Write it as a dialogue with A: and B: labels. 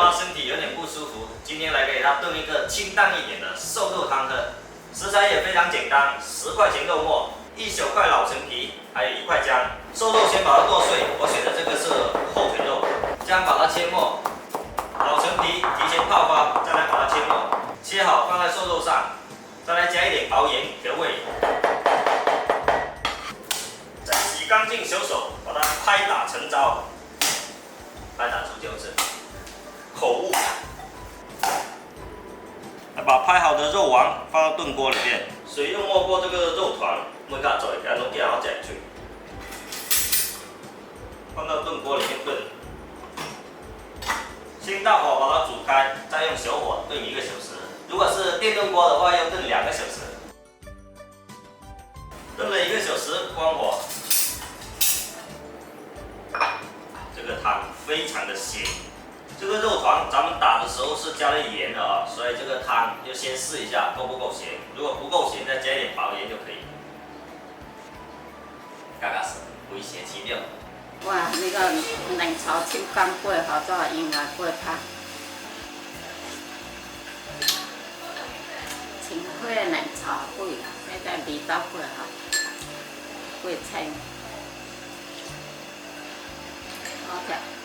A: 他身体有点不舒服，今天来给他炖一个清淡一点的瘦肉汤喝。食材也非常简单，10块钱肉末，1小块老陈皮，还有1块姜。瘦肉先把它剁碎，我选的这个是后腿肉，姜把它切末，老陈皮提前泡发，再来把它切末，切好放在瘦肉上，再来加一点薄盐调味，再洗干净小手，把它拍打成糟，拍打出就是口误。来把拍好的肉丸放到炖锅里面，水用没过这个肉团，焖它做，然后给它加进去，放到炖锅里面炖。先大火把它煮开，再用小火炖1个小时。如果是电炖锅的话，要炖2个小时。炖了1个小时，关火。这个汤非常的鲜。这个肉团咱们打的时候是加了盐的啊，所以这个汤就先试一下够不够咸，如果不够咸，再加一点薄盐就可以。嘎嘎死，危险其妙。
B: 哇，那个冷炒青干粿好多应该粿汤，青粿冷炒粿，现在味道粿哈，粿青，好食。